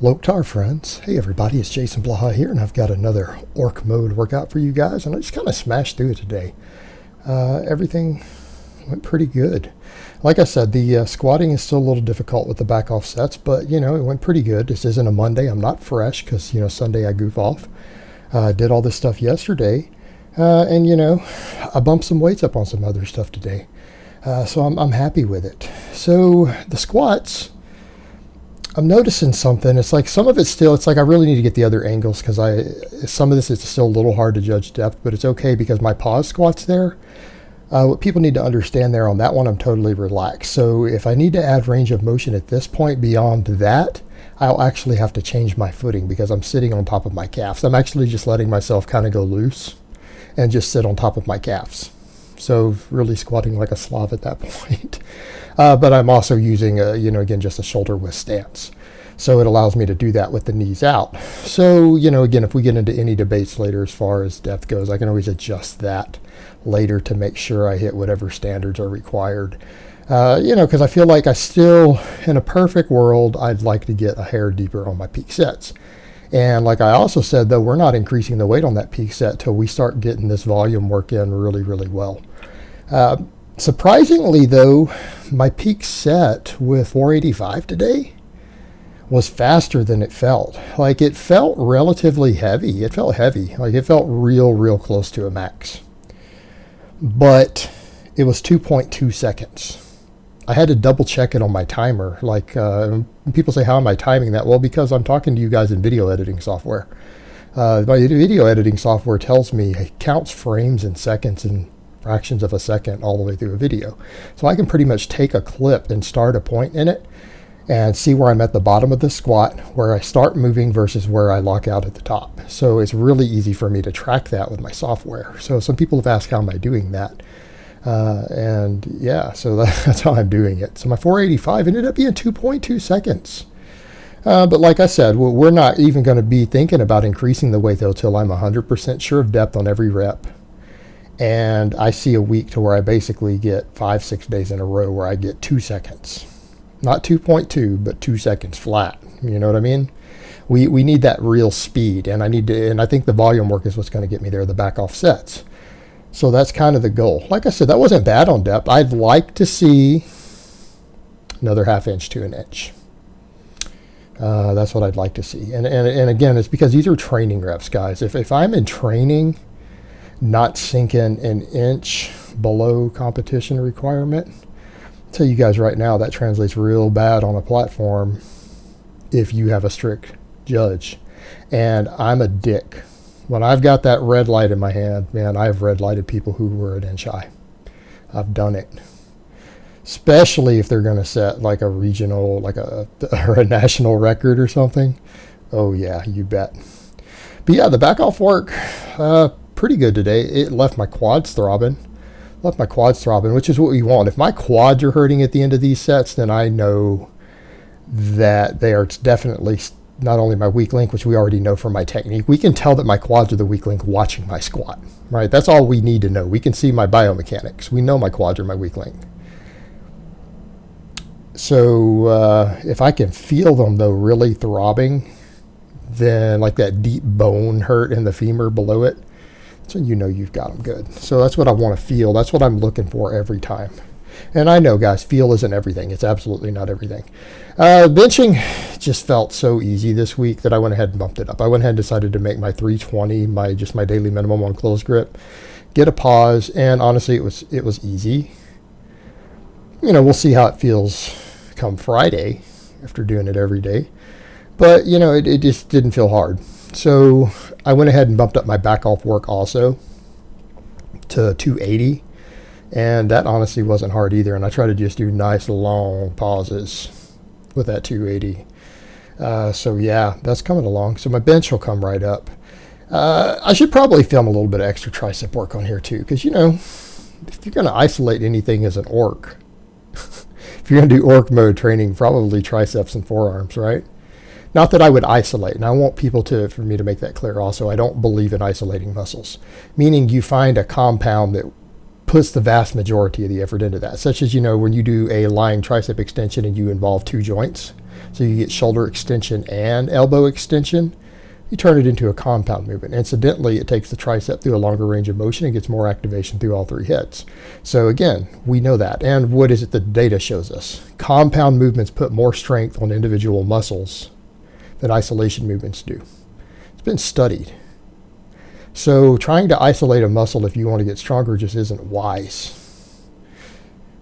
Loktar friends. Hey everybody, it's Jason Blaha here, and I've got another orc mode workout for you guys, and I just kind of smashed through it today. Everything went pretty good. Like I said, the squatting is still a little difficult with the back off sets, but it went pretty good. This isn't a Monday. I'm not fresh because Sunday I goof off. Did all this stuff yesterday, and I bumped some weights up on some other stuff today. So I'm happy with it. So the squats, I'm noticing something. It's like some of it's still, it's like I really need to get the other angles because some of this is still a little hard to judge depth, but it's okay because my pause squat's there. What people need to understand there on that one, I'm totally relaxed. So if I need to add range of motion at this point beyond that, I'll actually have to change my footing because I'm sitting on top of my calves. I'm actually just letting myself kind of go loose and just sit on top of my calves. So really squatting like a Slav at that point. But I'm also using, again, just a shoulder width stance. So it allows me to do that with the knees out. So, again, if we get into any debates later as far as depth goes, I can always adjust that later to make sure I hit whatever standards are required. Because I feel like I still, in a perfect world, I'd like to get a hair deeper on my peak sets. And like I also said, though, we're not increasing the weight on that peak set till we start getting this volume work in really, really well. Surprisingly, though, my peak set with 485 today was faster than it felt. Like, it felt relatively heavy. It felt heavy. Like, it felt real close to a max. But it was 2.2 seconds. I had to double check it on my timer. Like, people say, how am I timing that? Well, because I'm talking to you guys in video editing software. My video editing software tells me it counts frames in seconds and fractions of a second all the way through a video. So I can pretty much take a clip and start a point in it and see where I'm at the bottom of the squat, where I start moving versus where I lock out at the top. So it's really easy for me to track that with my software. So some people have asked, how am I doing that? And yeah, so that's how I'm doing it. So my 485 ended up being 2.2 seconds. But like I said, we're not even going to be thinking about increasing the weight though till I'm 100% sure of depth on every rep. And I see a week to where I basically get 5-6 days in a row where I get 2 seconds. Not 2.2, but 2 seconds flat. You know what I mean? We need that real speed, and I think the volume work is what's going to get me there, the back off sets. So that's kind of the goal. Like I said, that wasn't bad on depth. I'd like to see another 1/2 inch to an inch. That's what I'd like to see. And again, it's because these are training reps, guys. If I'm in training, not sinking an inch below competition requirement, I'll tell you guys right now, that translates real bad on a platform if you have a strict judge. And I'm a dick. When I've got that red light in my hand, man, I've red lighted people who were an inch shy. I've done it. Especially if they're going to set like a regional, or a national record or something. Oh yeah, you bet. But yeah, the back off work, pretty good today. It left my quads throbbing. Which is what we want. If my quads are hurting at the end of these sets, then I know that they are definitely not only my weak link, which we already know from my technique. We can tell that my quads are the weak link watching my squat, right? That's all we need to know. We can see my biomechanics. We know my quads are my weak link. So if I can feel them, though, really throbbing, then like that deep bone hurt in the femur below it, so you know you've got them good. So that's what I want to feel. That's what I'm looking for every time. And I know, guys, feel isn't everything. It's absolutely not everything. Benching just felt so easy this week that I went ahead and bumped it up. I went ahead and decided to make my 320 my daily minimum on close grip, get a pause, and honestly, it was easy. We'll see how it feels come Friday after doing it every day. But, it just didn't feel hard. So I went ahead and bumped up my back off work also to 280. And that honestly wasn't hard either. And I try to just do nice long pauses with that 280. So yeah, that's coming along. So my bench will come right up. I should probably film a little bit of extra tricep work on here too. Because, if you're going to isolate anything as an orc, if you're going to do orc mode training, probably triceps and forearms, right? Not that I would isolate, and I want for me to make that clear also, I don't believe in isolating muscles. Meaning you find a compound that puts the vast majority of the effort into that. Such as, when you do a lying tricep extension and you involve two joints, so you get shoulder extension and elbow extension. You turn it into a compound movement. Incidentally, it takes the tricep through a longer range of motion and gets more activation through all three hits. So again, we know that. And what is it the data shows us? Compound movements put more strength on individual muscles than isolation movements do. It's been studied. So trying to isolate a muscle if you want to get stronger just isn't wise.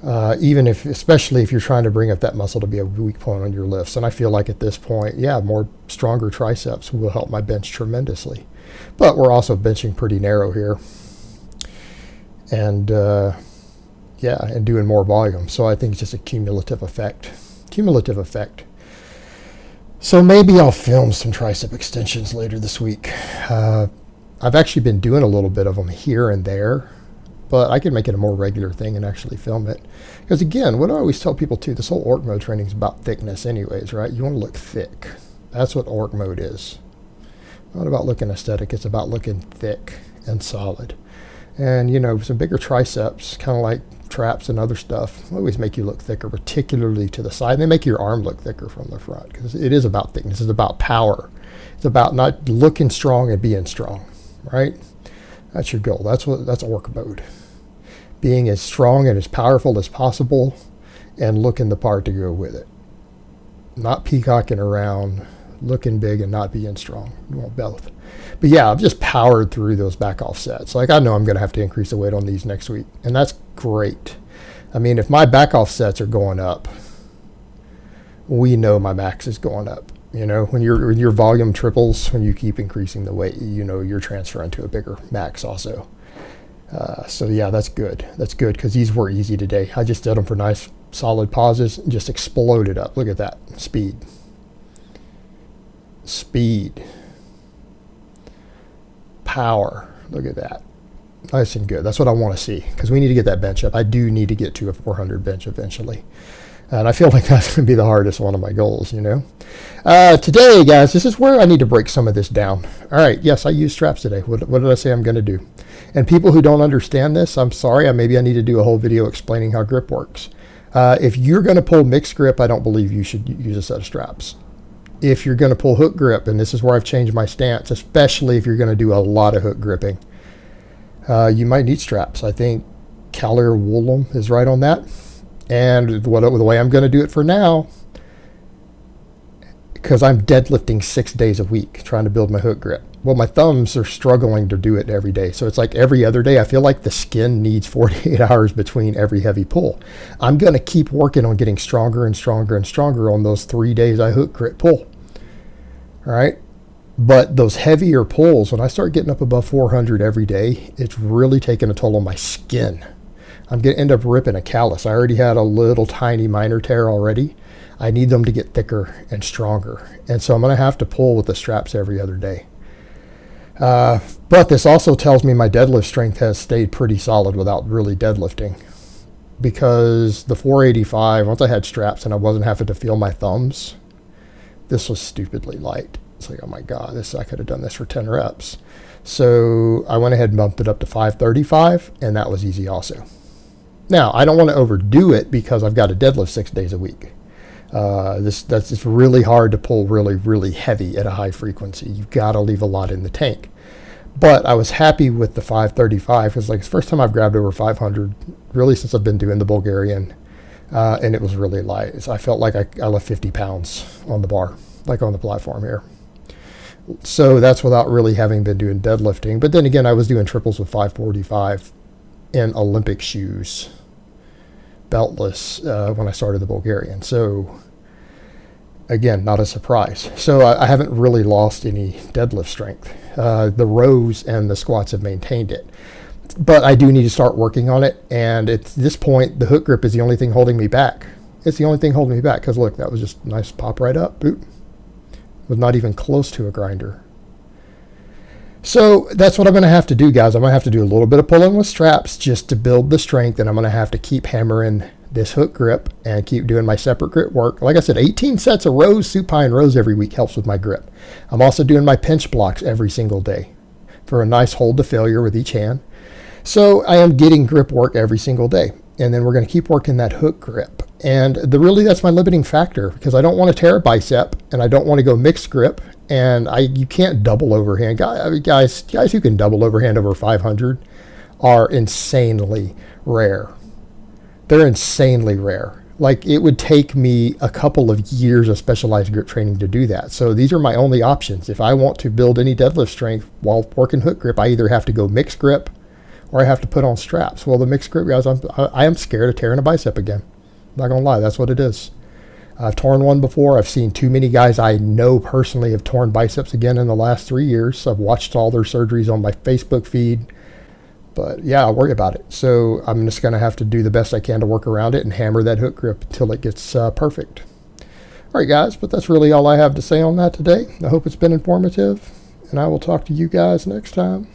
Especially if you're trying to bring up that muscle to be a weak point on your lifts. And I feel like at this point, more stronger triceps will help my bench tremendously. But we're also benching pretty narrow here. And and doing more volume. So I think it's just a cumulative effect. So maybe I'll film some tricep extensions later this week. I've actually been doing a little bit of them here and there, but I can make it a more regular thing and actually film it. Because again, what I always tell people too, this whole orc mode training is about thickness anyways, right? You want to look thick. That's what orc mode is. Not about looking aesthetic, it's about looking thick and solid. And some bigger triceps, kind of like traps and other stuff, always make you look thicker, particularly to the side. They make your arm look thicker from the front, because it is about thickness. It's about power. It's about not looking strong and being strong, right? That's your goal. That's orc mode. Being as strong and as powerful as possible and looking the part to go with it. Not peacocking around, looking big and not being strong. You want both. But I've just powered through those back off sets. Like I know I'm going to have to increase the weight on these next week. And that's great. I mean, if my back off sets are going up, we know my max is going up. When your volume triples, when you keep increasing the weight, you're transferring to a bigger max also. That's good. That's good because these were easy today. I just did them for nice solid pauses and just exploded up. Look at that. Speed. Power. Look at that. Nice and good. That's what I want to see because we need to get that bench up. I do need to get to a 400 bench eventually. And I feel like that's going to be the hardest one of my goals, Today, guys, this is where I need to break some of this down. All right, yes, I used straps today. What did I say I'm going to do? And people who don't understand this, I'm sorry. Maybe I need to do a whole video explaining how grip works. If you're going to pull mixed grip, I don't believe you should use a set of straps. If you're going to pull hook grip, and this is where I've changed my stance, especially if you're going to do a lot of hook gripping, you might need straps. I think Callier Woolham is right on that. And the way I'm going to do it for now, because I'm deadlifting 6 days a week trying to build my hook grip. Well, my thumbs are struggling to do it every day. So it's like every other day, I feel like the skin needs 48 hours between every heavy pull. I'm going to keep working on getting stronger and stronger and stronger on those 3 days I hook grip pull. All right. But those heavier pulls, when I start getting up above 400 every day, it's really taking a toll on my skin. I'm going to end up ripping a callus. I already had a little tiny minor tear already. I need them to get thicker and stronger. And so I'm going to have to pull with the straps every other day. But this also tells me my deadlift strength has stayed pretty solid without really deadlifting. Because the 485, once I had straps and I wasn't having to feel my thumbs, this was stupidly light. It's like, oh my God, I could have done this for 10 reps. So I went ahead and bumped it up to 535, and that was easy also. Now, I don't want to overdo it because I've got to deadlift 6 days a week. It's really hard to pull really, really heavy at a high frequency. You've got to leave a lot in the tank. But I was happy with the 535 because it's the first time I've grabbed over 500 really since I've been doing the Bulgarian. And it was really light. So I felt like I left 50 pounds on the bar, like on the platform here. So that's without really having been doing deadlifting. But then again, I was doing triples with 545 in Olympic shoes, beltless, when I started the Bulgarian. So again, not a surprise. So I haven't really lost any deadlift strength. The rows and the squats have maintained it. But I do need to start working on it. And at this point, the hook grip is the only thing holding me back. It's the only thing holding me back. Because look, that was just a nice pop right up. Boop. Was not even close to a grinder. So that's what I'm going to have to do, guys. I'm going to have to do a little bit of pulling with straps just to build the strength. And I'm going to have to keep hammering this hook grip and keep doing my separate grip work. Like I said, 18 sets of rows, supine rows every week helps with my grip. I'm also doing my pinch blocks every single day for a nice hold to failure with each hand. So I am getting grip work every single day. And then we're going to keep working that hook grip. And that's my limiting factor, because I don't want to tear a bicep and I don't want to go mixed grip. And you can't double overhand. Guys who can double overhand over 500 are insanely rare. They're insanely rare. Like, it would take me a couple of years of specialized grip training to do that. So these are my only options. If I want to build any deadlift strength while working hook grip, I either have to go mixed grip or I have to put on straps. Well, the mixed grip guys, I am scared of tearing a bicep again. I'm not gonna lie, that's what it is. I've torn one before. I've seen too many guys I know personally have torn biceps again in the last 3 years. I've watched all their surgeries on my Facebook feed. But yeah, I worry about it. So I'm just gonna have to do the best I can to work around it and hammer that hook grip until it gets perfect. All right, guys, but that's really all I have to say on that today. I hope it's been informative, and I will talk to you guys next time.